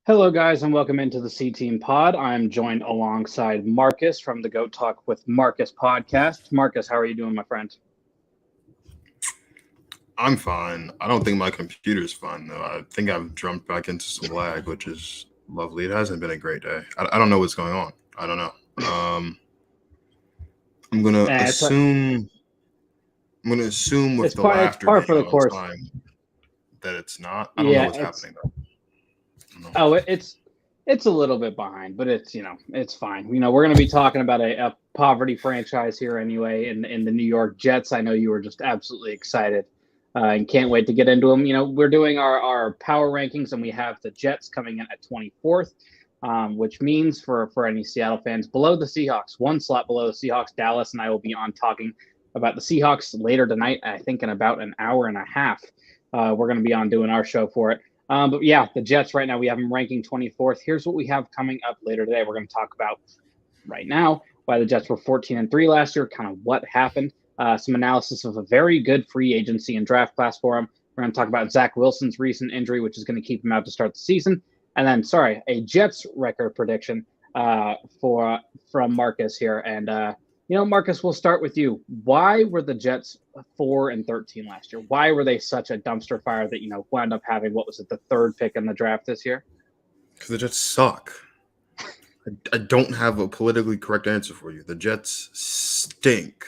Hello, guys, and welcome into the C Team Pod. I'm joined alongside Marcus from the Goat Talk with Marcus podcast. Marcus, how are you doing, my friend? I'm fine. I don't think my computer's fine though. I think I've jumped back into some lag, which is lovely. It hasn't been a great day. I don't know what's going on. I don't know. I'm gonna It's assume. I'm gonna assume with it's the par it's laughter par being for the on course. time that it's not. I don't know Yeah, what's it's happening though. I don't know. oh, it's a little bit behind, but it's fine. We're going to be talking about a poverty franchise here anyway in the New York Jets. I know you were just absolutely excited and can't wait to get into them. We're doing our power rankings, and we have the Jets coming in at 24th. Which means for any Seattle fans below the Seahawks, one slot below the Seahawks, Dallas and I will be on talking about the Seahawks later tonight. I think in about an hour and a half, we're going to be on doing our show for it. But yeah, the Jets right now, we have them ranking 24th. Here's what we have coming up later today. We're going to talk about right now why the Jets were 14-3 last year, kind of what happened, some analysis of a very good free agency and draft class for him. We're going to talk about Zach Wilson's recent injury, which is going to keep him out to start the season. And then, a Jets record prediction for from Marcus here. And Marcus, we'll start with you. Why were the Jets 4-13 last year? Why were they such a dumpster fire that wound up having, what was it, the third pick in the draft this year? Because the Jets suck. I don't have a politically correct answer for you. The Jets stink.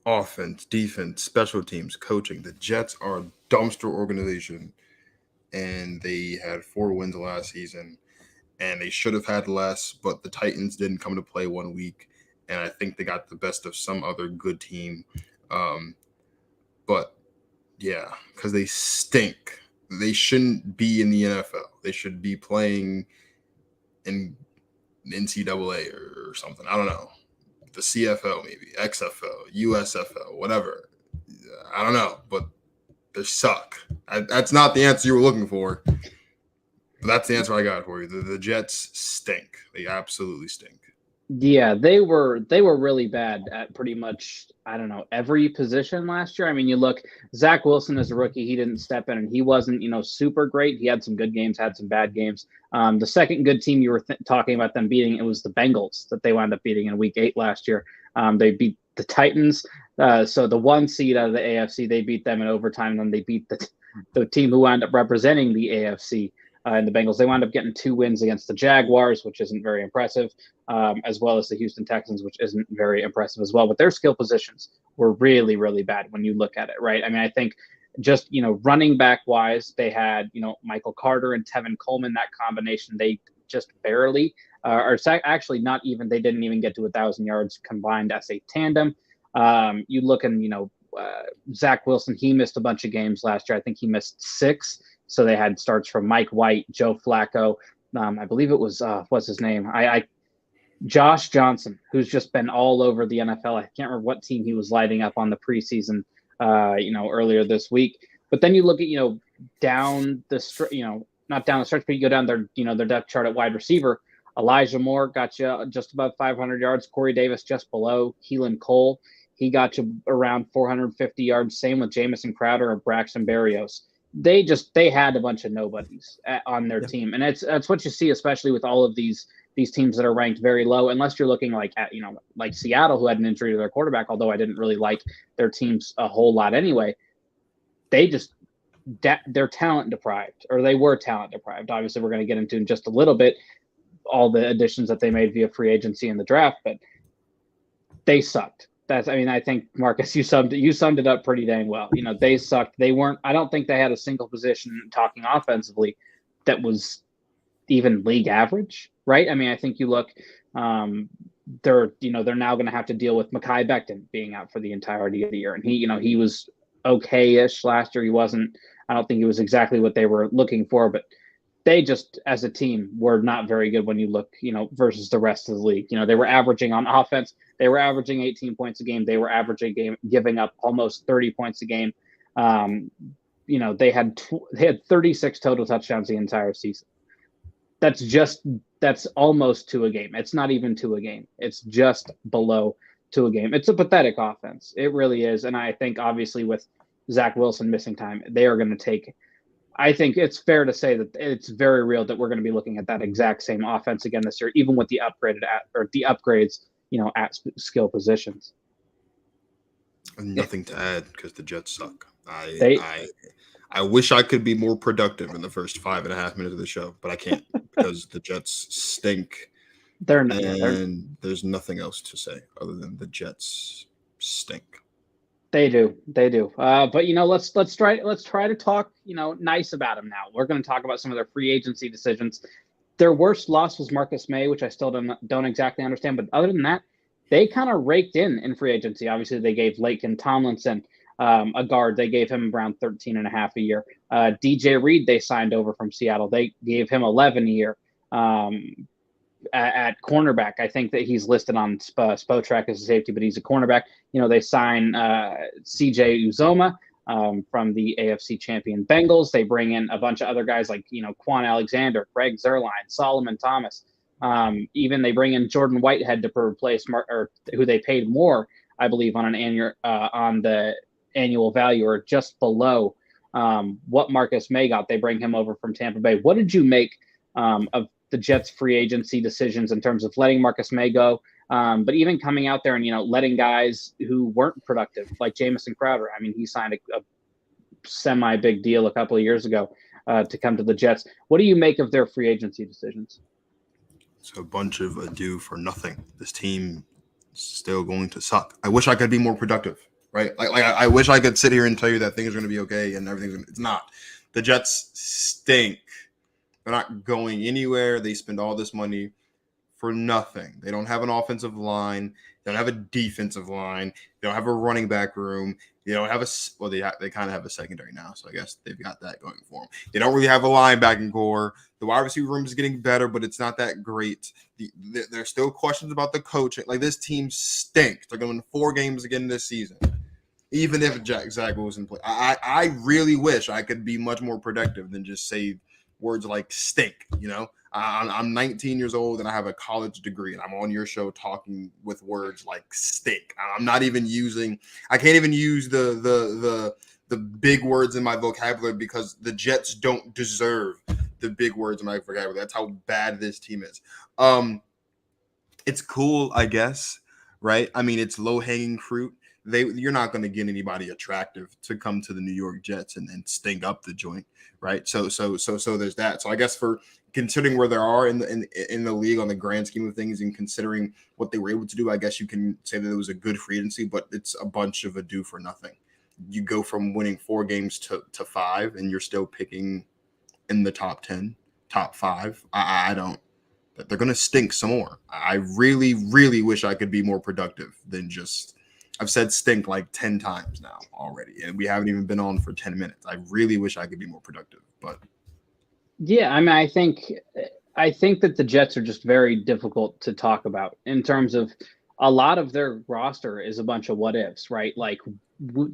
Offense, defense, special teams, coaching. The Jets are a dumpster organization, and they had 4 wins last season, and they should have had less, but the Titans didn't come to play 1 week, and I think they got the best of some other good team. Um, but yeah, because they stink. They shouldn't be in the NFL. They should be playing in NCAA or something. I don't know. The CFL, maybe XFL, USFL, whatever. I don't know, but they suck. That's not the answer you were looking for. But that's the answer I got for you. The Jets stink. They absolutely stink. Yeah, they were really bad at pretty much, I don't know, every position last year. I mean, you look, Zach Wilson as a rookie, he didn't step in and he wasn't, super great. He had some good games, had some bad games. The second good team you were talking about them beating, it was the Bengals that they wound up beating in Week 8 last year. They beat the Titans. So the one seed out of the AFC, they beat them in overtime. And then they beat the team who wound up representing the AFC. And the Bengals, they wound up getting 2 wins against the Jaguars, which isn't very impressive, as well as the Houston Texans, which isn't very impressive as well. But their skill positions were really, really bad when you look at it, right? I mean, I think just, running back wise, they had, Michael Carter and Tevin Coleman, that combination, they just barely, or actually not even, they didn't even get to 1,000 yards combined as a tandem. You look and, Zach Wilson, he missed a bunch of games last year. I think he missed 6. So they had starts from Mike White, Joe Flacco. I believe it was what's his name? Josh Johnson, who's just been all over the NFL. I can't remember what team he was lighting up on the preseason, earlier this week. But then you look at down the not down the stretch, but you go down their depth chart at wide receiver. Elijah Moore got you just above 500 yards. Corey Davis just below. Keelan Cole, he got you around 450 yards. Same with Jamison Crowder and Braxton Berrios. They had a bunch of nobodies on their team, and that's what you see, especially with all of these teams that are ranked very low. Unless you're looking like at like Seattle, who had an injury to their quarterback, although I didn't really like their teams a whole lot anyway. They're talent deprived, or they were talent deprived. Obviously, we're going to get into in just a little bit all the additions that they made via free agency in the draft, but they sucked. I think Marcus, you summed it up pretty dang well. They sucked. They weren't. I don't think they had a single position talking offensively that was even league average, right? I mean, I think you look, they're now going to have to deal with Mekhi Becton being out for the entirety of the year, and he was okay-ish last year. He wasn't. I don't think he was exactly what they were looking for, but they just, as a team, were not very good when you look, versus the rest of the league. They were averaging on offense. They were averaging 18 points a game. They were giving up almost 30 points a game. They had 36 total touchdowns the entire season. That's almost to a game. It's not even to a game. It's just below to a game. It's a pathetic offense. It really is. And I think obviously with Zach Wilson missing time, they are going to take I think it's fair to say that it's very real that we're going to be looking at that exact same offense again this year, even with the upgrades, at skill positions. Nothing to add because the Jets suck. They I wish I could be more productive in the first 5.5 minutes of the show, but I can't because the Jets stink. they're not. And there's nothing else to say other than the Jets stink. They do. But let's try to talk, nice about them now. We're going to talk about some of their free agency decisions. Their worst loss was Marcus May, which I still don't exactly understand. But other than that, they kind of raked in free agency. Obviously, they gave Laken Tomlinson a guard. They gave him around 13 and a half a year. DJ Reed, they signed over from Seattle. They gave him 11 a year. At cornerback, I think that he's listed on Spotrac as a safety, but he's a cornerback. They sign CJ Uzoma from the AFC champion Bengals. They bring in a bunch of other guys like, Quan Alexander, Greg Zuerlein, Solomon Thomas. Even they bring in Jordan Whitehead to replace who they paid more, I believe, on the annual value or just below what Marcus May got. They bring him over from Tampa Bay. What did you make of the Jets' free agency decisions in terms of letting Marcus May go, but even coming out there and letting guys who weren't productive like Jamison Crowder? I mean, he signed a semi big deal a couple of years ago to come to the Jets. What do you make of their free agency decisions? It's a bunch of ado for nothing. This team is still going to suck. I wish I could be more productive, right? Like I wish I could sit here and tell you that things are going to be okay and everything's. It's not. The Jets stink. They're not going anywhere. They spend all this money for nothing. They don't have an offensive line. They don't have a defensive line. They don't have a running back room. They don't have they kind of have a secondary now, so I guess they've got that going for them. They don't really have a linebacking core. The wide receiver room is getting better, but it's not that great. There's still questions about the coaching. Like, this team stinks. They're going to win 4 games again this season, even if Zach Wilson plays. I really wish I could be much more productive than just say words like stink. I'm 19 years old and I have a college degree, and I'm on your show talking with words like stink. I'm not even using. I can't even use the big words in my vocabulary because the Jets don't deserve the big words in my vocabulary. That's how bad this team is. It's cool, I guess, right? I mean, it's low hanging fruit. You're not going to get anybody attractive to come to the New York Jets and stink up the joint, right? So there's that. So I guess for considering where they are in the league on the grand scheme of things and considering what they were able to do, I guess you can say that it was a good free agency, but it's a bunch of ado for nothing. You go from winning 4 games to 5, and you're still picking in the top 10, top 5. I don't. They're going to stink some more. I really, really wish I could be more productive than just. I've said stink like 10 times now already, and we haven't even been on for 10 minutes. I really wish I could be more productive, but yeah, I mean, I think that the Jets are just very difficult to talk about in terms of a lot of their roster is a bunch of what ifs, right? Like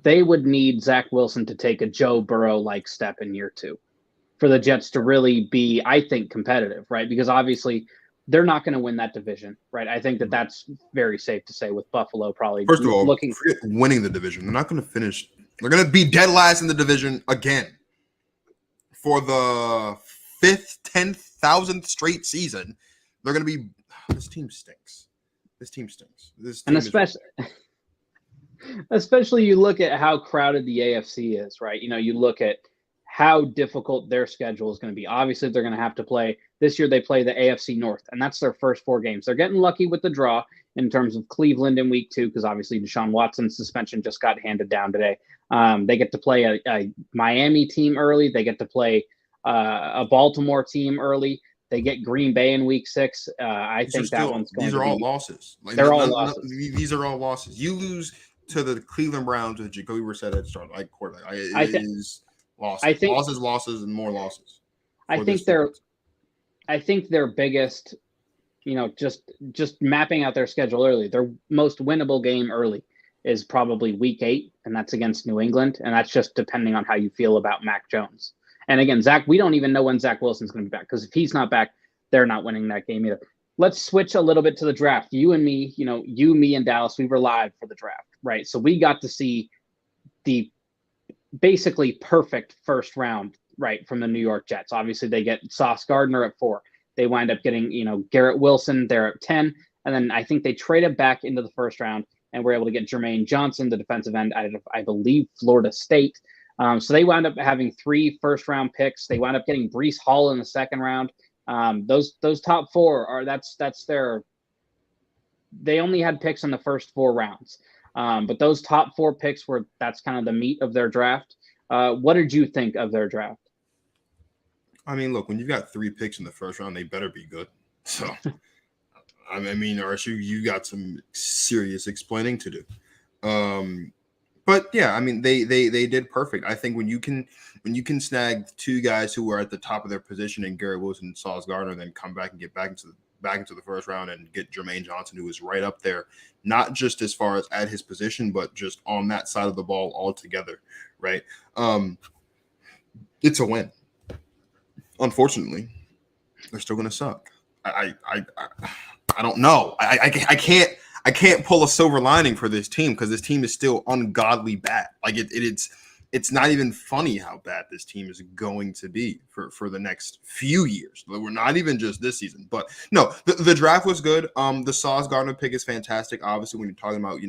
they would need Zach Wilson to take a Joe Burrow-like step in year 2 for the Jets to really be, I think, competitive, right? Because obviously they're not going to win that division, right? I think that that's very safe to say with Buffalo probably. First of all, forget winning the division. They're not going to finish. They're going to be dead last in the division again for the 5th, 10th, 1000th straight season. They're going to be. This team stinks. This team and especially you look at how crowded the AFC is, right? You look at how difficult their schedule is going to be. Obviously, they're going to have to play. This year, they play the AFC North, and that's their first 4 games. They're getting lucky with the draw in terms of Cleveland in week 2, because obviously Deshaun Watson's suspension just got handed down today. They get to play a Miami team early. They get to play a Baltimore team early. They get Green Bay in week 6. I think that one's going to be. These are all losses. They're all losses. These are all losses. You lose to the Cleveland Browns with Jacoby Brissett at start, like quarterback. It is losses. I think losses, and more losses. I think their biggest, just mapping out their schedule early, their most winnable game early is probably week 8, and that's against New England. And that's just depending on how you feel about Mac Jones. And again, we don't even know when Zach Wilson's going to be back, because if he's not back, they're not winning that game either. Let's switch a little bit to the draft. You and me, me and Dallas, we were live for the draft, right? So we got to see the basically perfect first round right, from the New York Jets. Obviously, they get Sauce Gardner at 4. They wind up getting, Garrett Wilson there at 10. And then I think they traded back into the first round and were able to get Jermaine Johnson, the defensive end, out of, I believe, Florida State. So they wound up having 3 first-round picks. They wound up getting Breece Hall in the second round. Those top 4 are that's their. They only had picks in the first 4 rounds, but those top 4 picks that's kind of the meat of their draft. What did you think of their draft? I mean, look, when you've got 3 picks in the first round, they better be good. So, I mean, or you got some serious explaining to do. But yeah, I mean, they did perfect. I think when you can snag 2 guys who are at the top of their position in Garrett Wilson and Sauce Gardner, then come back and get back into the first round and get Jermaine Johnson, who is right up there, not just as far as at his position, but just on that side of the ball altogether, right? It's a win. Unfortunately, they're still going to suck. I don't know. I can't pull a silver lining for this team because this team is still ungodly bad. Like it's not even funny how bad this team is going to be for the next few years. We're not even just this season, but no, the draft was good. The Sauce Gardner pick is fantastic. Obviously, when you're talking about,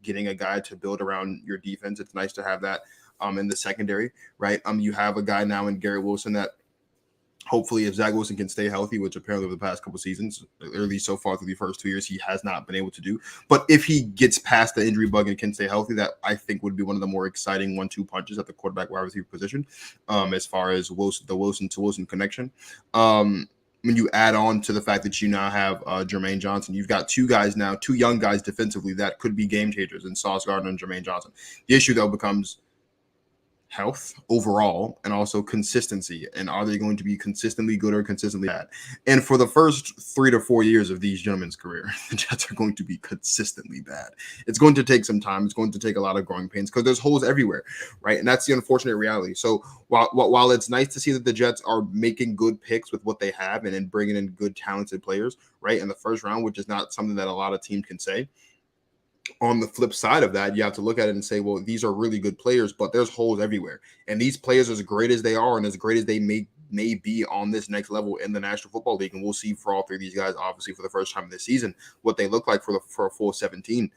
getting a guy to build around your defense, it's nice to have that in the secondary, right? You have a guy now in Garrett Wilson that hopefully if Zach Wilson can stay healthy, which apparently over the past couple seasons, or at least so far through the first 2 years, he has not been able to do. But if he gets past the injury bug and can stay healthy, that I think would be one of the more exciting 1-2 punches at the quarterback wide receiver position, as far as the Wilson to Wilson connection. When you add on to the fact that you now have Jermaine Johnson, you've got 2 guys now, 2 young guys defensively that could be game changers in Sauce Gardner and Jermaine Johnson. The issue, though, becomes health overall and also consistency. And are they going to be consistently good or consistently bad? And for the first 3 to 4 years of these gentlemen's career, the Jets are going to be consistently bad. It's going to take some time. It's going to take a lot of growing pains because there's holes everywhere, right? And that's the unfortunate reality. So while it's nice to see that the Jets are making good picks with what they have and then bringing in good talented players, right, in the first round, which is not something that a lot of teams can say. On the flip side of that, you have to look at it and say, well, these are really good players, but there's holes everywhere. And these players, as great as they are and as great as they may be on this next level in the National Football League, and we'll see for all 3 of these guys, obviously, for the first time this season, what they look like for a full 17.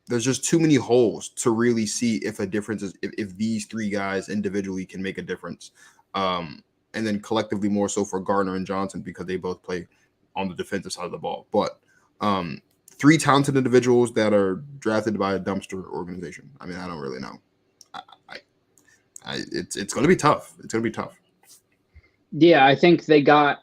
There's just too many holes to really see if a difference is if these 3 guys individually can make a difference. And then collectively more so for Gardner and Johnson because they both play on the defensive side of the ball. But 3 talented individuals that are drafted by a dumpster organization. I mean, I don't really know. It's going to be tough. It's going to be tough. Yeah, I think they got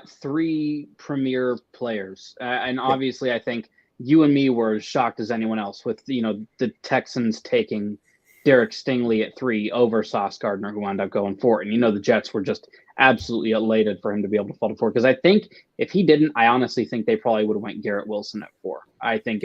3 premier players, and obviously, I think you and me were as shocked as anyone else with the Texans taking Derek Stingley at 3 over Sauce Gardner, who wound up going 4. And the Jets were just absolutely elated for him to be able to fall to 4. Because I think if he didn't, I honestly think they probably would have went Garrett Wilson at 4. I think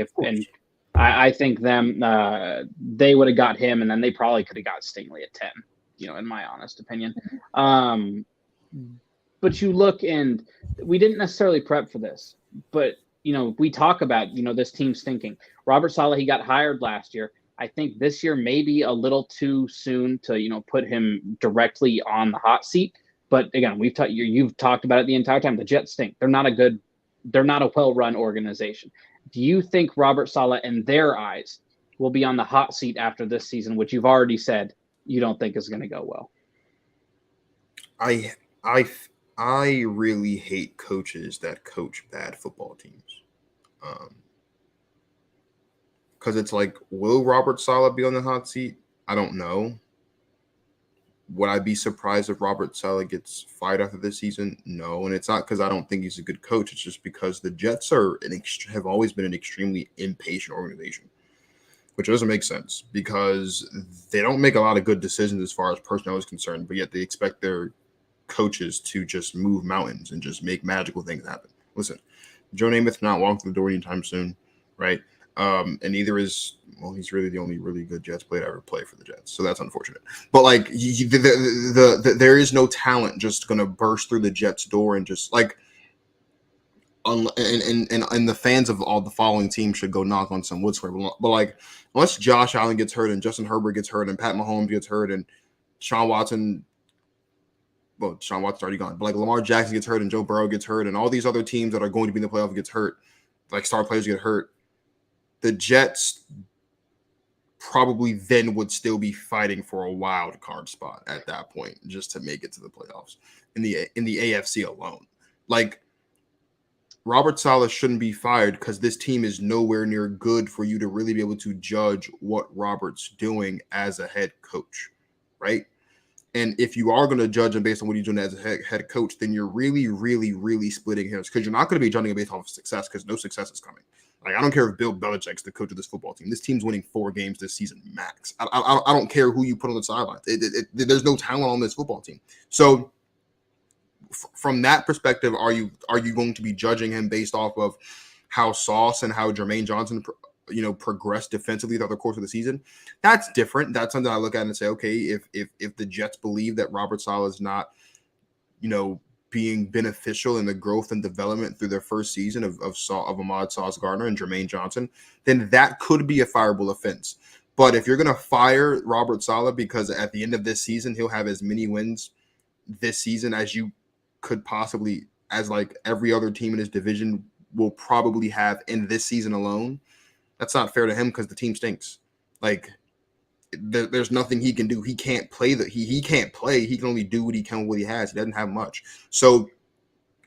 I think they would have got him, and then they probably could have got Stingley at 10. In my honest opinion. But you look, and we didn't necessarily prep for this, but we talk about this team stinking. Robert Saleh, he got hired last year. I think this year may be a little too soon to, put him directly on the hot seat. But again, you've talked about it the entire time. The Jets stink. They're not a well-run organization. Do you think Robert Saleh, in their eyes, will be on the hot seat after this season, which you've already said you don't think is going to go well? I really hate coaches that coach bad football teams. Because it's like, will Robert Saleh be on the hot seat? I don't know. Would I be surprised if Robert Saleh gets fired after this season? No. And it's not because I don't think he's a good coach. It's just because the Jets have always been an extremely impatient organization, which doesn't make sense because they don't make a lot of good decisions as far as personnel is concerned, but yet they expect their coaches to just move mountains and just make magical things happen. Listen, Joe Namath's not walking through the door anytime soon, right? And neither is, he's really the only really good Jets player to ever play for the Jets. So that's unfortunate. But like, there is no talent just going to burst through the Jets door and just like, and the fans of all the following teams should go knock on some wood square. But like, unless Josh Allen gets hurt and Justin Herbert gets hurt and Pat Mahomes gets hurt and Sean Watson. Well, Sean Watson's already gone, but like Lamar Jackson gets hurt and Joe Burrow gets hurt and all these other teams that are going to be in the playoff gets hurt, like star players get hurt, the Jets probably then would still be fighting for a wild card spot at that point just to make it to the playoffs in the AFC alone. Like Robert Saleh shouldn't be fired because this team is nowhere near good for you to really be able to judge what Robert's doing as a head coach, right? And if you are going to judge him based on what he's doing as a head coach, then you're really, really, really splitting hairs because you're not going to be judging it based off of success because no success is coming. Like, I don't care if Bill Belichick's the coach of this football team. This team's winning 4 games this season max. I don't care who you put on the sidelines. There's no talent on this football team. So from that perspective, are you going to be judging him based off of how Sauce and how Jermaine Johnson progress defensively throughout the course of the season? That's different. That's something I look at and say, okay, if the Jets believe that Robert Saleh is not, being beneficial in the growth and development through their first season of Ahmad Sauce Gardner and Jermaine Johnson, then that could be a fireable offense. But if you're going to fire Robert Saleh because at the end of this season, he'll have as many wins this season as you could possibly, as like every other team in his division will probably have in this season alone, that's not fair to him because the team stinks. Like there's nothing he can do. He can't play he can't play. He can only do what he can with what he has. He doesn't have much. So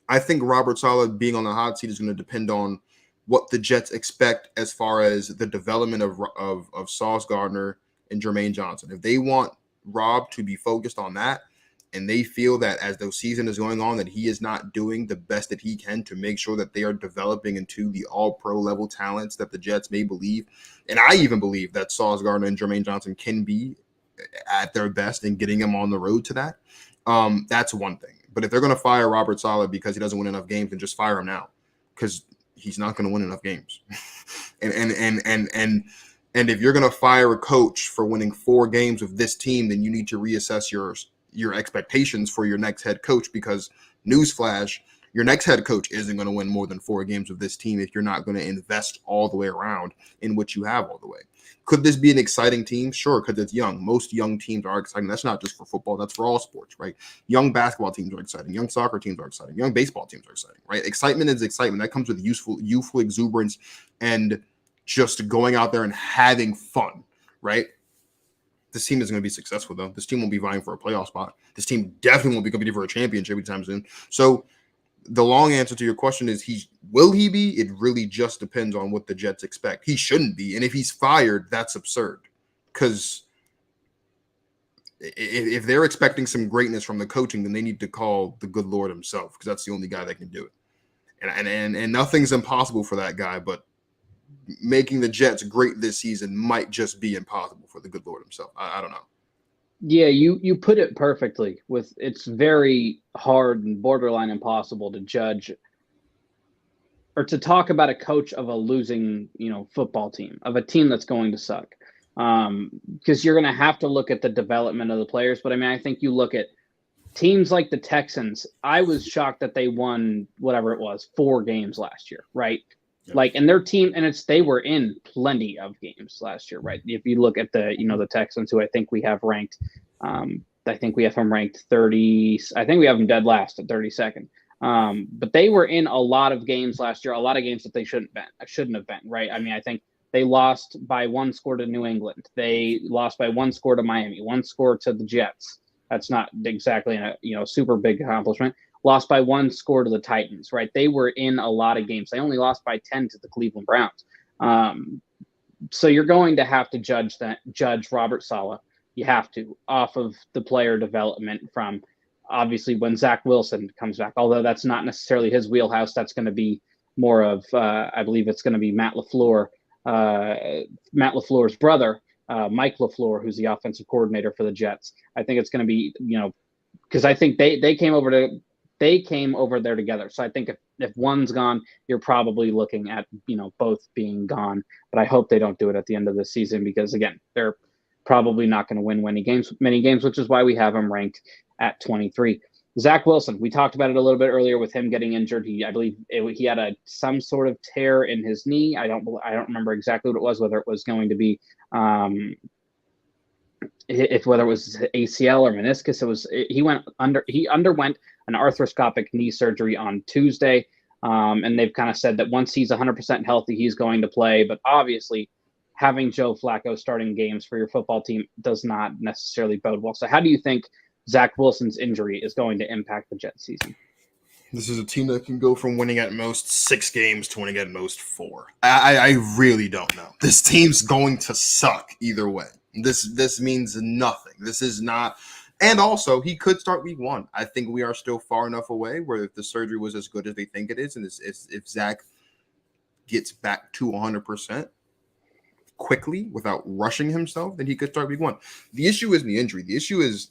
I think Robert Saleh being on the hot seat is going to depend on what the Jets expect as far as the development of Sauce Gardner and Jermaine Johnson. If they want Rob to be focused on that, and they feel that as the season is going on that he is not doing the best that he can to make sure that they are developing into the all-pro level talents that the Jets may believe, and I even believe that Sauce Gardner and Jermaine Johnson can be at their best and getting them on the road to that, that's one thing. But if they're going to fire Robert Saleh because he doesn't win enough games, then just fire him now because he's not going to win enough games. and if you're going to fire a coach for winning 4 games with this team, then you need to reassess your expectations for your next head coach because newsflash, your next head coach isn't going to win more than 4 games with this team if you're not going to invest all the way around in what you have all the way. Could this be an exciting team? Sure, because it's young. Most young teams are exciting. That's not just for football. That's for all sports, right? Young basketball teams are exciting. Young soccer teams are exciting. Young baseball teams are exciting, right? Excitement is excitement. That comes with youthful exuberance and just going out there and having fun, right? This team isn't going to be successful, though. This team won't be vying for a playoff spot. This team definitely won't be competing for a championship anytime soon. So the long answer to your question is will he be? It really just depends on what the Jets expect. He shouldn't be. And if he's fired, that's absurd. Because if they're expecting some greatness from the coaching, then they need to call the good Lord himself because that's the only guy that can do it. And nothing's impossible for that guy, but making the Jets great this season might just be impossible for the good Lord himself. I don't know. Yeah, you put it perfectly. It's very hard and borderline impossible to judge or to talk about a coach of a losing, football team, of a team that's going to suck. Because you're going to have to look at the development of the players. But I mean, I think you look at teams like the Texans. I was shocked that they won whatever it was, 4 games last year, right? Yeah. Like, and their team, and they were in plenty of games last year, right? If you look at the Texans, who I think we have ranked, I think we have them ranked 30. I think we have them dead last at 32nd. But they were in a lot of games last year, a lot of games that they shouldn't have been, right? I mean, I think they lost by 1 score to New England. They lost by 1 score to Miami, 1 score to the Jets. That's not exactly a super big accomplishment. Lost by 1 score to the Titans, right? They were in a lot of games. They only lost by 10 to the Cleveland Browns. So you're going to have to judge Robert Saleh. You have to, off of the player development from obviously when Zach Wilson comes back, although that's not necessarily his wheelhouse. That's going to be more of, I believe it's going to be Matt LaFleur's brother, Mike LaFleur, who's the offensive coordinator for the Jets. I think it's going to be, because I think they came over there together. So I think if one's gone, you're probably looking at, both being gone. But I hope they don't do it at the end of the season because, again, they're probably not going to win many games, which is why we have them ranked at 23. Zach Wilson, we talked about it a little bit earlier with him getting injured. I believe he had some sort of tear in his knee. I don't remember exactly what it was, whether it was going to be if whether it was ACL or meniscus, he underwent an arthroscopic knee surgery on Tuesday, and they've kind of said that once he's 100% healthy, he's going to play. But obviously, having Joe Flacco starting games for your football team does not necessarily bode well. So, how do you think Zach Wilson's injury is going to impact the Jets season? This is a team that can go from winning at most 6 games to winning at most 4. I really don't know. This team's going to suck either way. This means nothing. This is not. And also, he could start week 1. I think we are still far enough away where if the surgery was as good as they think it is, and if Zach gets back to 100% quickly without rushing himself, then he could start week 1. The issue isn't the injury. The issue is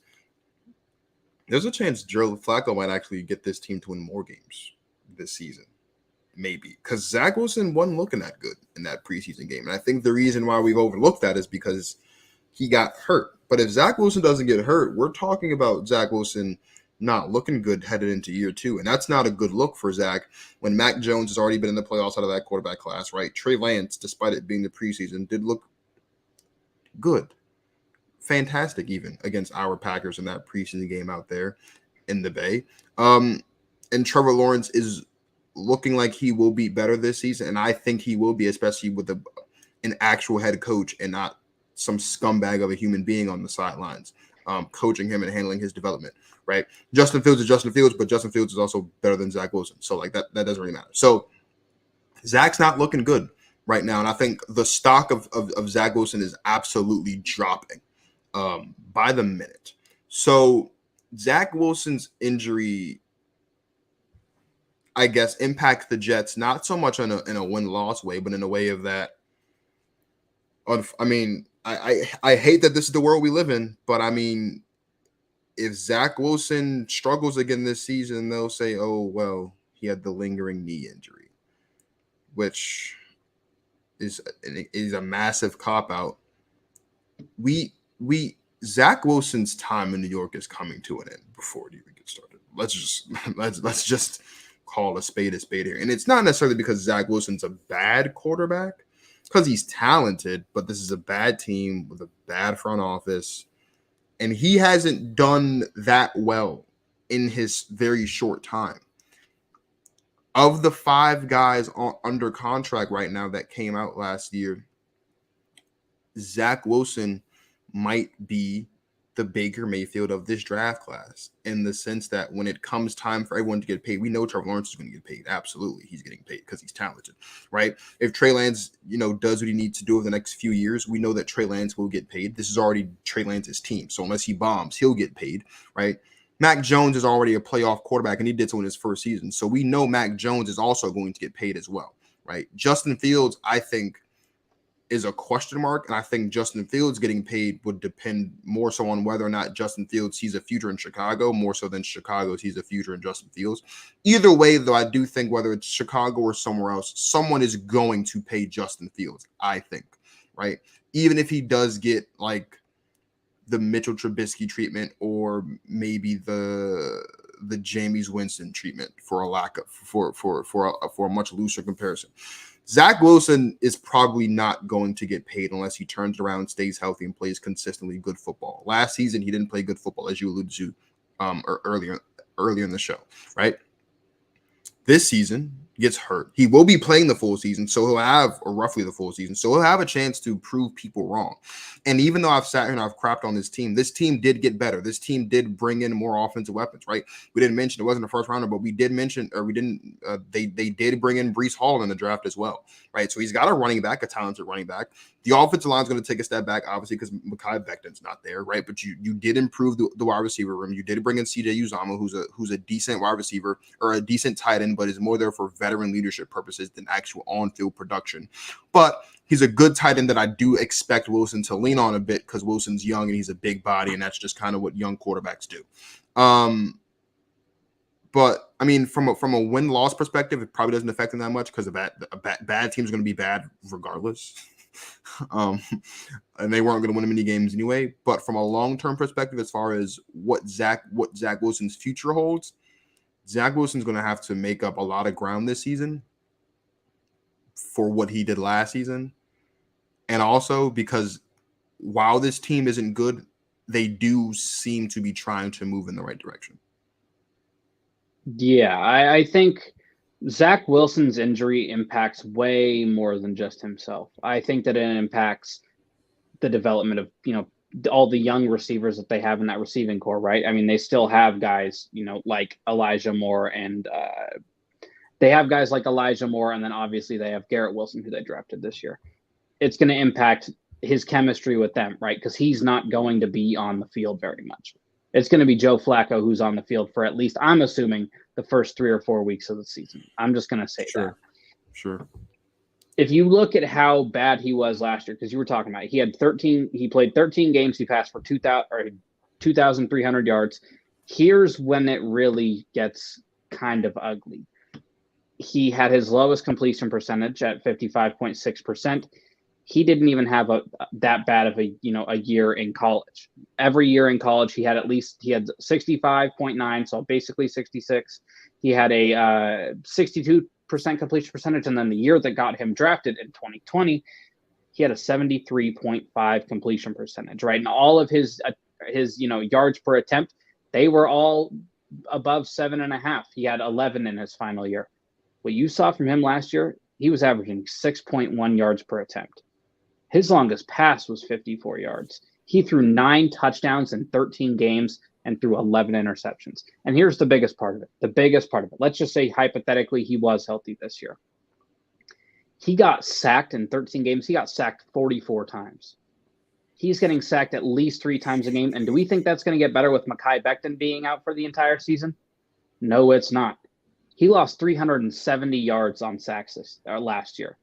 there's a chance Joe Flacco might actually get this team to win more games this season. Maybe. Because Zach Wilson wasn't looking that good in that preseason game. And I think the reason why we've overlooked that is because he got hurt. But if Zach Wilson doesn't get hurt, we're talking about Zach Wilson not looking good headed into year 2. And that's not a good look for Zach when Mac Jones has already been in the playoffs out of that quarterback class, right? Trey Lance, despite it being the preseason, did look good. Fantastic even against our Packers in that preseason game out there in the Bay. And Trevor Lawrence is looking like he will be better this season, and I think he will be, especially with an actual head coach and not some scumbag of a human being on the sidelines, coaching him and handling his development, right? Justin Fields is Justin Fields, but Justin Fields is also better than Zach Wilson. So, like, that doesn't really matter. So, Zach's not looking good right now, and I think the stock of Zach Wilson is absolutely dropping by the minute. So Zach Wilson's injury, I guess, impacts the Jets not so much in a win-loss way, but in a way of that. I mean, I hate that this is the world we live in, but I mean, if Zach Wilson struggles again this season, they'll say, "Oh well, he had the lingering knee injury," which is a massive cop-out. Zach Wilson's time in New York is coming to an end before it even gets started. Let's just call a spade here. And it's not necessarily because Zach Wilson's a bad quarterback, because he's talented, but this is a bad team with a bad front office. And he hasn't done that well in his very short time. Of the 5 guys under contract right now that came out last year, Zach Wilson might be the Baker Mayfield of this draft class, in the sense that when it comes time for everyone to get paid, we know Trevor Lawrence is going to get paid. Absolutely, he's getting paid because he's talented, right? If Trey Lance, does what he needs to do over the next few years, we know that Trey Lance will get paid. This is already Trey Lance's team, so unless he bombs, he'll get paid, right? Mac Jones is already a playoff quarterback, and he did so in his first season, so we know Mac Jones is also going to get paid as well, right? Justin Fields, I think, is a question mark, and I think Justin Fields getting paid would depend more so on whether or not Justin Fields sees a future in Chicago, more so than Chicago sees a future in Justin Fields. Either way, though, I do think whether it's Chicago or somewhere else, someone is going to pay Justin Fields, I think, right? Even if he does get, like, the Mitchell Trubisky treatment, or maybe the Jameis Winston treatment, for a much looser comparison. Zach Wilson is probably not going to get paid unless he turns around, stays healthy, and plays consistently good football. Last season, he didn't play good football, as you alluded to earlier in the show, right? This season, gets hurt. He will be playing the full season, so he'll have, or roughly the full season, so he'll have a chance to prove people wrong. And even though I've sat here and I've crapped on this team did get better. This team did bring in more offensive weapons, right? We didn't mention, it wasn't a first rounder, but we did mention, or we didn't, they did bring in Breece Hall in the draft as well, right? So he's got a running back, a talented running back. The offensive line is going to take a step back, obviously, because Mekhi Becton's not there, right? But you did improve the wide receiver room. You did bring in CJ Uzomah, who's a decent wide receiver, or a decent tight end, but is more there for veteran leadership purposes than actual on-field production. But he's a good tight end that I do expect Wilson to lean on a bit, because Wilson's young and he's a big body, and that's just kind of what young quarterbacks do. But I mean, from a win-loss perspective, it probably doesn't affect him that much, because a bad team is going to be bad regardless. And they weren't going to win many games anyway. But from a long-term perspective, as far as what Zach Wilson's future holds, Zach Wilson's going to have to make up a lot of ground this season for what he did last season. And also because while this team isn't good they do seem to be trying to move in the right direction. Yeah, I think Zach Wilson's injury impacts way more than just himself. I think that it impacts the development of, all the young receivers that they have in that receiving core, right? I mean, they still have guys, like Elijah Moore, and they have guys like Elijah Moore, and then obviously they have Garrett Wilson, who they drafted this year. It's going to impact his chemistry with them, right? Because he's not going to be on the field very much. It's going to be Joe Flacco who's on the field for at least, I'm assuming, the first 3 or 4 weeks of the season. I'm just going to say that. Sure. If you look at how bad he was last year, because you were talking about it, he played 13 games, he passed for 2,300 yards. Here's when it really gets kind of ugly. He had his lowest completion percentage at 55.6%. He didn't even have that bad of a year in college. Every year in college, he had 65.9, so basically 66. He had a 62% completion percentage, and then the year that got him drafted in 2020, he had a 73.5 completion percentage. Right, and all of his yards per attempt, they were all above 7.5. He had 11 in his final year. What you saw from him last year, he was averaging 6.1 yards per attempt. His longest pass was 54 yards. He threw 9 touchdowns in 13 games and threw 11 interceptions. And here's the biggest part of it. Let's just say hypothetically he was healthy this year. He got sacked in 13 games. He got sacked 44 times. He's getting sacked at least 3 times a game. And do we think that's going to get better with Mekhi Becton being out for the entire season? No, it's not. He lost 370 yards on sacks last year.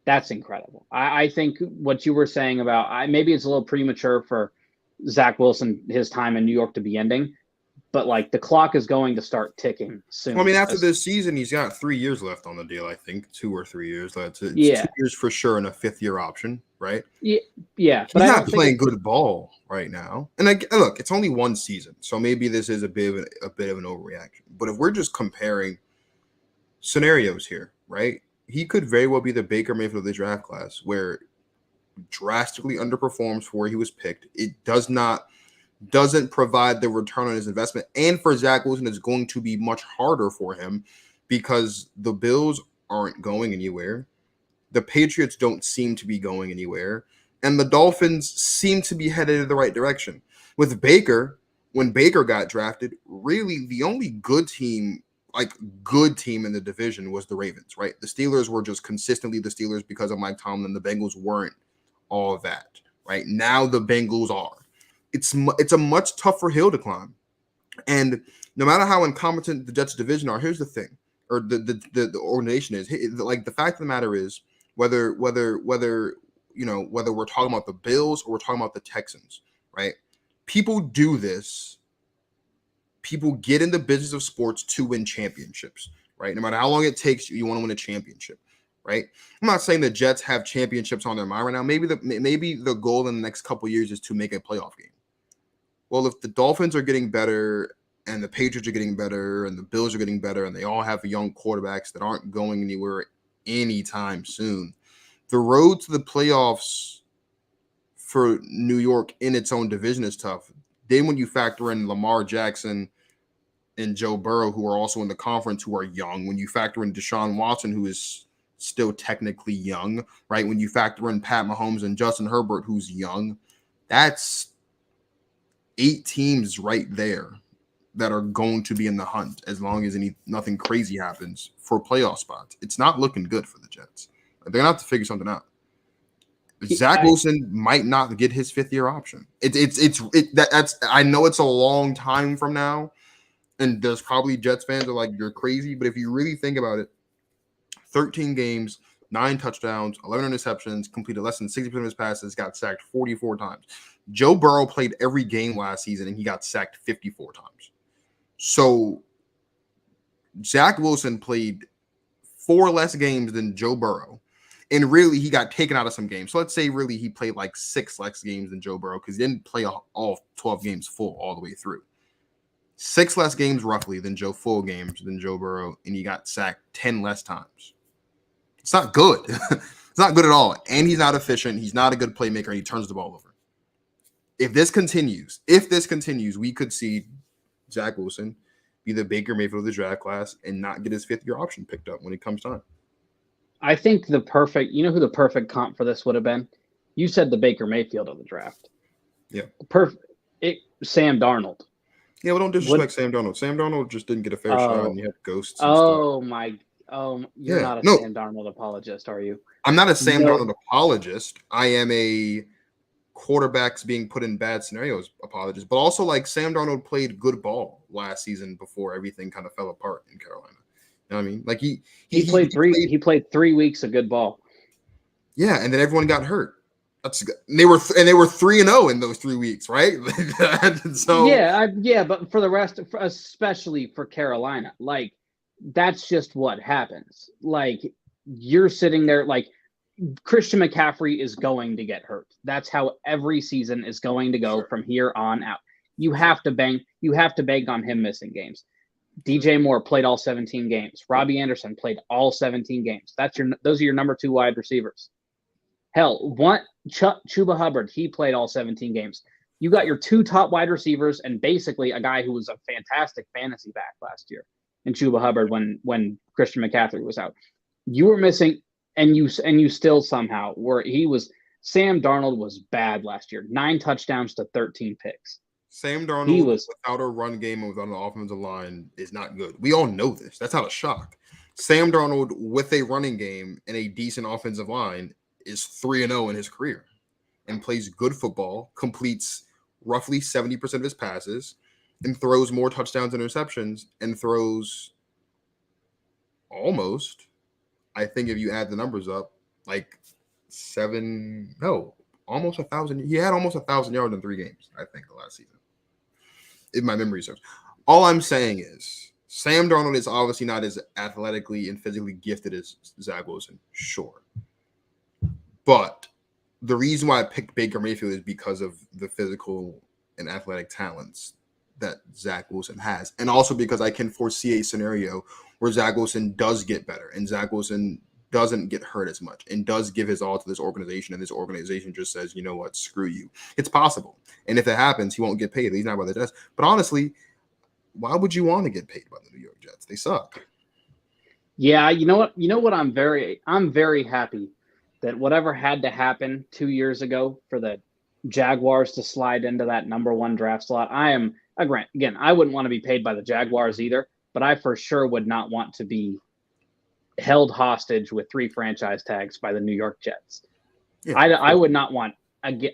That's incredible. I think what you were saying about maybe it's a little premature for Zach Wilson, his time in New York, to be ending, but like the clock is going to start ticking soon. Well, I mean, after this season, he's got 3 years left on the deal. I think 2 or 3 years. It's 2 years for sure, and a 5th-year option, right? Yeah. He's not playing good ball right now. And look, it's only 1 season, so maybe this is a bit of an overreaction. But if we're just comparing scenarios here, right? He could very well be the Baker Mayfield of the draft class, where drastically underperforms for where he was picked. It doesn't provide the return on his investment. And for Zach Wilson, it's going to be much harder for him because the Bills aren't going anywhere. The Patriots don't seem to be going anywhere. And the Dolphins seem to be headed in the right direction. With Baker, when Baker got drafted, really the only good team in the division was the Ravens, right? The Steelers were just consistently the Steelers because of Mike Tomlin. The Bengals weren't all of that, right? Now the Bengals are. It's a much tougher hill to climb. And no matter how incompetent the Jets division are, here's the thing, or the organization is. Like, the fact of the matter is, whether we're talking about the Bills or we're talking about the Texans, right? People do this. People get in the business of sports to win championships, right? No matter how long it takes, you want to win a championship, right? I'm not saying the Jets have championships on their mind right now. Maybe the goal in the next couple of years is to make a playoff game. Well, if the Dolphins are getting better and the Patriots are getting better and the Bills are getting better and they all have young quarterbacks that aren't going anywhere anytime soon, the road to the playoffs for New York in its own division is tough. Then when you factor in Lamar Jackson and Joe Burrow, who are also in the conference, who are young, when you factor in Deshaun Watson, who is still technically young, right? When you factor in Pat Mahomes and Justin Herbert, who's young, that's 8 teams right there that are going to be in the hunt as long as nothing crazy happens for playoff spots. It's not looking good for the Jets. They're going to have to figure something out. Zach Wilson might not get his 5th-year option. That's I know it's a long time from now, and there's probably Jets fans are like, you're crazy. But if you really think about it, 13 games, 9 touchdowns, 11 interceptions, completed less than 60% of his passes, got sacked 44 times. Joe Burrow played every game last season, and he got sacked 54 times. So Zach Wilson played 4 less games than Joe Burrow. And really, he got taken out of some games. So let's say really he played like 6 less games than Joe Burrow because he didn't play all 12 games full all the way through. 6 less games roughly than Joe Burrow, and he got sacked 10 less times. It's not good. It's not good at all. And he's not efficient. He's not a good playmaker, and he turns the ball over. if this continues, we could see Zach Wilson be the Baker Mayfield of the draft class and not get his 5th-year option picked up when it comes time. I think who the perfect comp for this would have been? You said the Baker Mayfield of the draft. Yeah. Sam Darnold. Yeah, well, don't disrespect Sam Darnold. Sam Darnold just didn't get a fair shot, and you had ghosts and stuff. You're not a Sam Darnold apologist, are you? I'm not a Sam Darnold apologist. I am a quarterbacks being put in bad scenarios apologist, but also like Sam Darnold played good ball last season before everything kind of fell apart in Carolina. You know what I mean? Like he played 3 weeks of good ball. Yeah, and then everyone got hurt. They were 3-0 in those 3 weeks, right? So but for the rest, especially for Carolina, like that's just what happens. Like you're sitting there, like Christian McCaffrey is going to get hurt. That's how every season is going to go from here on out. You have to bank on him missing games. DJ Moore played all 17 games. Robbie Anderson played all 17 games. Those are your number 2 wide receivers. Hell, Chuba Hubbard, he played all 17 games. You got your 2 top wide receivers and basically a guy who was a fantastic fantasy back last year in Chuba Hubbard when Christian McCaffrey was out. You were missing, and you still somehow were. Sam Darnold was bad last year. 9 touchdowns to 13 picks. Sam Darnold without a run game and without an offensive line is not good. We all know this. That's not a shock. Sam Darnold with a running game and a decent offensive line is 3-0 in his career and plays good football, completes roughly 70% of his passes, and throws more touchdowns and interceptions, and throws almost, I think if you add the numbers up, like almost 1,000. He had almost 1,000 yards in 3 games, I think, the last season, if my memory serves. All I'm saying is Sam Darnold is obviously not as athletically and physically gifted as Zach Wilson, sure. But the reason why I picked Baker Mayfield is because of the physical and athletic talents that Zach Wilson has. And also because I can foresee a scenario where Zach Wilson does get better and Zach Wilson doesn't get hurt as much and does give his all to this organization. And this organization just says, you know what, screw you. It's possible. And if it happens, he won't get paid. He's not by the Jets. But honestly, why would you want to get paid by the New York Jets? They suck. Yeah, you know what? I'm very happy that whatever had to happen 2 years ago for the Jaguars to slide into that number 1 draft slot. I wouldn't want to be paid by the Jaguars either, but I for sure would not want to be held hostage with 3 franchise tags by the New York Jets. Yeah, I would not want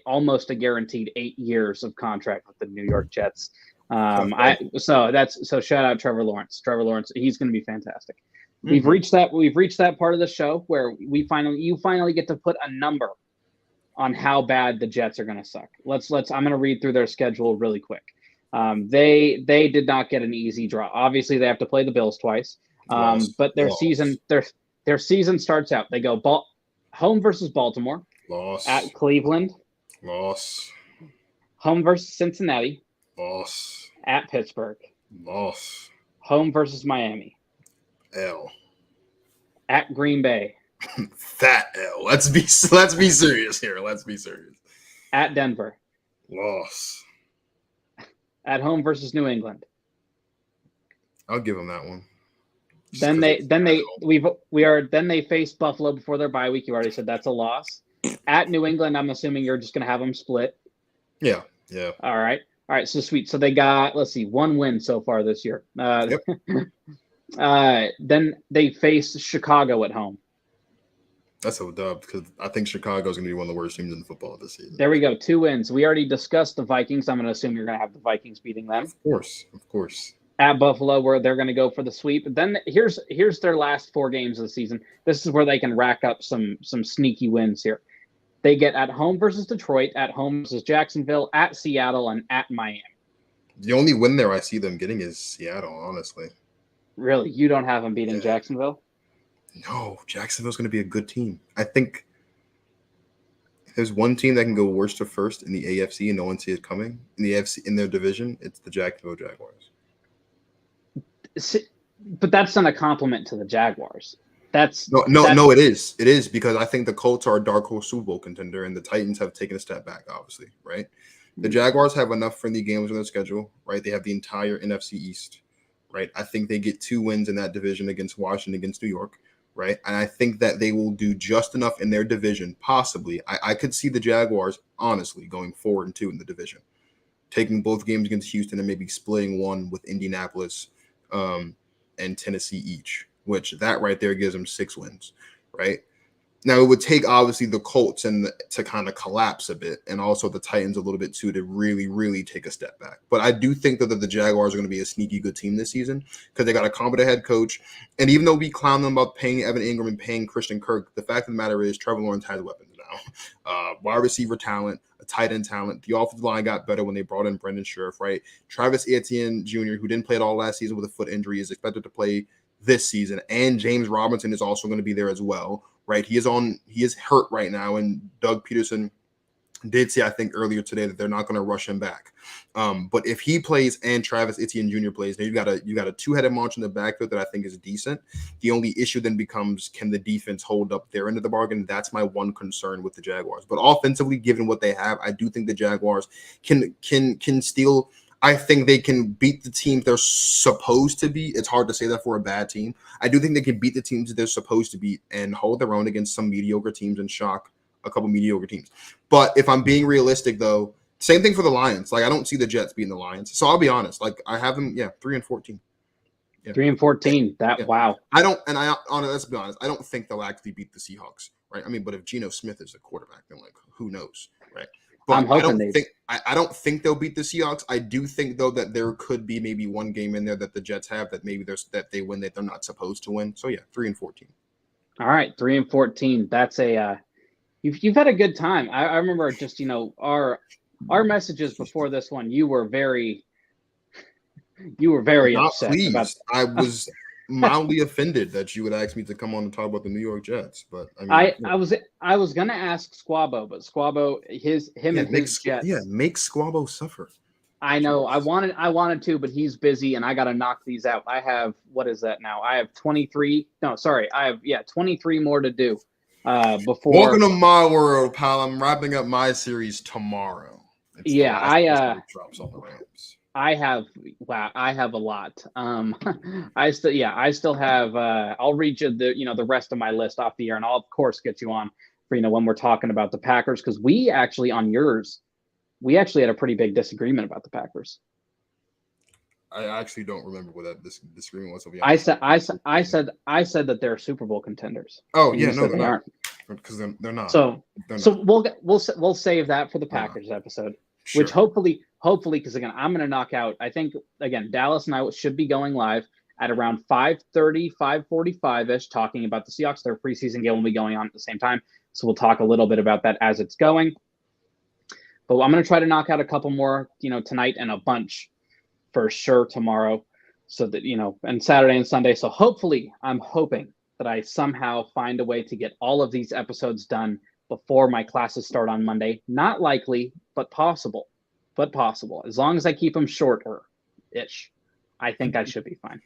almost a guaranteed 8 years of contract with the New York Jets. So shout out Trevor Lawrence. Trevor Lawrence, he's going to be fantastic. Mm-hmm. We've reached that part of the show where you finally get to put a number on how bad the Jets are going to suck. I'm going to read through their schedule really quick. They did not get an easy draw. Obviously, they have to play the Bills twice. But their season starts out. They go home versus Baltimore. Loss. At Cleveland. Loss. Home versus Cincinnati. Loss. At Pittsburgh. Loss. Home versus Miami. L. At Green Bay. Fat L. Let's be serious here. Let's be serious. At Denver. Loss. At home versus New England. I'll give them that one. Then they face Buffalo before their bye week. You already said that's a loss. At New England, I'm assuming you're just going to have them split. Yeah. All right. So sweet. So they got, 1 win so far this year. Yep. Then they face Chicago at home. That's a dub because I think Chicago is going to be one of the worst teams in football this season. There we go. 2 wins. We already discussed the Vikings. I'm going to assume you're going to have the Vikings beating them. Of course. At Buffalo, where they're going to go for the sweep. Then here's their last 4 games of the season. This is where they can rack up some sneaky wins here. They get at home versus Detroit, at home versus Jacksonville, at Seattle, and at Miami. The only win there I see them getting is Seattle, honestly. Really? You don't have them beating Jacksonville? No, Jacksonville's going to be a good team. I think if there's one team that can go worst to first in the AFC and no one sees it coming in the AFC in their division, it's the Jacksonville Jaguars. But that's not a compliment to the Jaguars. No, it is. It is because I think the Colts are a dark horse Super Bowl contender and the Titans have taken a step back, obviously, right? The Jaguars have enough friendly games on their schedule, right? They have the entire NFC East, right? I think they get 2 wins in that division against Washington, against New York, right? And I think that they will do just enough in their division, possibly. I could see the Jaguars, honestly, going 4-2 in the division, taking both games against Houston and maybe splitting one with Indianapolis and Tennessee each, which that right there gives them 6 wins, right? Now, it would take, obviously, the Colts to kind of collapse a bit, and also the Titans a little bit, too, to really, really take a step back. But I do think that the Jaguars are going to be a sneaky good team this season because they got a competent head coach. And even though we clown them about paying Evan Ingram and paying Christian Kirk, the fact of the matter is Trevor Lawrence has weapons now. Wide receiver talent, a tight end talent. The offensive line got better when they brought in Brendan Scherf, right? Travis Etienne Jr., who didn't play at all last season with a foot injury, is expected to play this season. And James Robinson is also going to be there as well. Right, he is hurt right now, and Doug Peterson did say, I think earlier today, that they're not going to rush him back. But if he plays and Travis Etienne Jr. plays, then you got a 2-headed march in the backfield that I think is decent. The only issue then becomes, can the defense hold up their end of the bargain? That's my one concern with the Jaguars. But offensively, given what they have, I do think the Jaguars can still. I think they can beat the teams they're supposed to beat. It's hard to say that for a bad team. I do think they can beat the teams they're supposed to beat and hold their own against some mediocre teams and shock a couple mediocre teams. But if I'm being realistic, though, same thing for the Lions. Like, I don't see the Jets beating the Lions. So I'll be honest. Like, I have them, 3-14. Yeah. 3-14. Wow. Let's be honest. I don't think they'll actually beat the Seahawks, right? I mean, but if Geno Smith is the quarterback, then like, who knows, right? But I'm hoping I don't think they'll beat the Seahawks. I do think, though, that there could be maybe one game in there that the Jets have that maybe that they win that they're not supposed to win. So 3-14. All right, 3-14. That's a you've had a good time. I remember just our messages before this one. You were very not upset. I was mildly offended that you would ask me to come on and talk about the New York Jets, but I mean, I was gonna ask Squabo, but Squabo his Jets. Yeah, make Squabo suffer. I know. I wanted to, but he's busy, and I got to knock these out. I have, what is that now? I have 23. No, sorry, I have 23 more to do. Before. Welcome to my world, pal. I'm wrapping up my series tomorrow. Drops on the Rams. I have a lot. I still have. I'll read you the rest of my list off the air, and I'll of course get you on for when we're talking about the Packers, because we actually on yours, we actually had a pretty big disagreement about the Packers. I actually don't remember what that disagreement was. I said that they're Super Bowl contenders. Oh yeah, no, they aren't, because they're not. So we'll save that for the Packers episode. Sure. Which hopefully, because again, I'm going to knock out. I think again, Dallas and I should be going live at around 5:30, 5:45 ish, talking about the Seahawks. Their preseason game will be going on at the same time, so we'll talk a little bit about that as it's going. But I'm going to try to knock out a couple more, tonight, and a bunch for sure tomorrow, so that and Saturday and Sunday. So hopefully, I'm hoping that I somehow find a way to get all of these episodes done before my classes start on Monday. Not likely, but possible. As long as I keep them shorter-ish, I think I should be fine.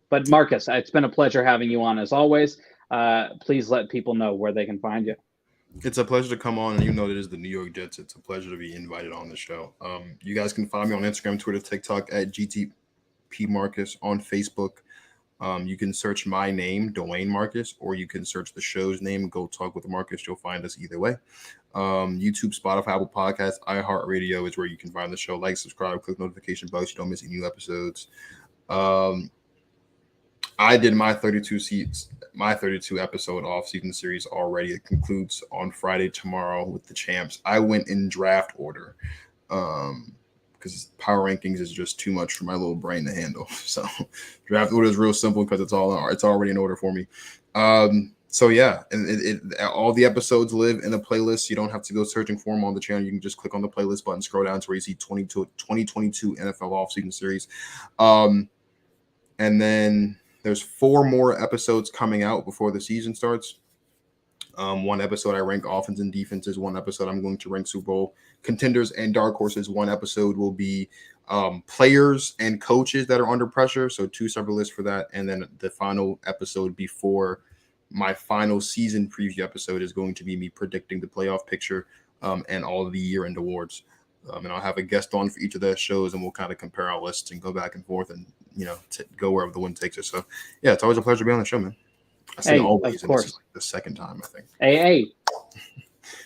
But Marcus, it's been a pleasure having you on as always. Please let people know where they can find you. It's a pleasure to come on, and even though it is the New York Jets, it's a pleasure to be invited on the show. You guys can find me on Instagram, Twitter, TikTok at GTP Marcus, on Facebook. You can search my name, Dwayne Marcus, or you can search the show's name, Go Talk with Marcus. You'll find us either way. YouTube, Spotify, Apple Podcasts, iHeartRadio is where you can find the show. Like, subscribe, click notification bells so you don't miss any new episodes. I did my 32 episode off-season series already. It concludes on Friday tomorrow with the champs. I went in draft order because power rankings is just too much for my little brain to handle. So draft order is real simple because it's already in order for me. So yeah, and all the episodes live in a playlist. You don't have to go searching for them on the channel. You can just click on the playlist button, scroll down to where you see 2022 NFL off-season series. And then there's 4 more episodes coming out before the season starts. One episode I rank offense and defenses. One episode I'm going to rank Super Bowl contenders and dark horses. One episode will be players and coaches that are under pressure. So 2 separate lists for that. And then the final episode before my final season preview episode is going to be me predicting the playoff picture and all of the year-end awards. And I'll have a guest on for each of those shows, and we'll kind of compare our lists and go back and forth, and go wherever the wind takes us. So yeah, it's always a pleasure to be on the show, man. I say always, of course. This is like the second time, I think.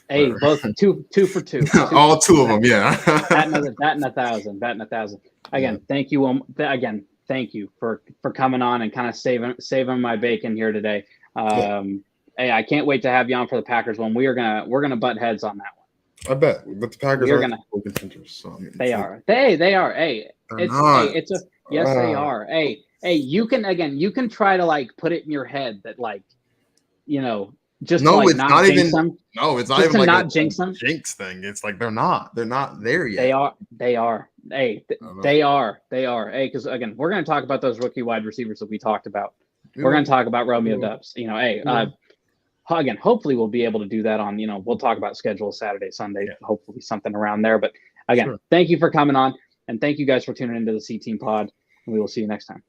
Hey, both two for two. All two of them, yeah. batting a thousand. Again, thank you. Again, thank you for coming on and kind of saving my bacon here today. Hey, I can't wait to have you on for the Packers one. We're gonna butt heads on that one. I bet, but the Packers are contenders. So, they are. They are. Hey, yes, they are. Hey, you can try to like put it in your head that like, just no, to, like, it's not jinx even. them. No, it's not just even like not jinx them. Jinx thing. It's like they're not there yet. They are. Hey, they are. Hey, because again, we're going to talk about those rookie wide receivers that we talked about. We're going to talk about Romeo Dubs. Again, hopefully we'll be able to do that on. We'll talk about schedule Saturday, Sunday. Hopefully something around there. But again, thank you for coming on, and thank you guys for tuning into the C Team Pod. And we will see you next time.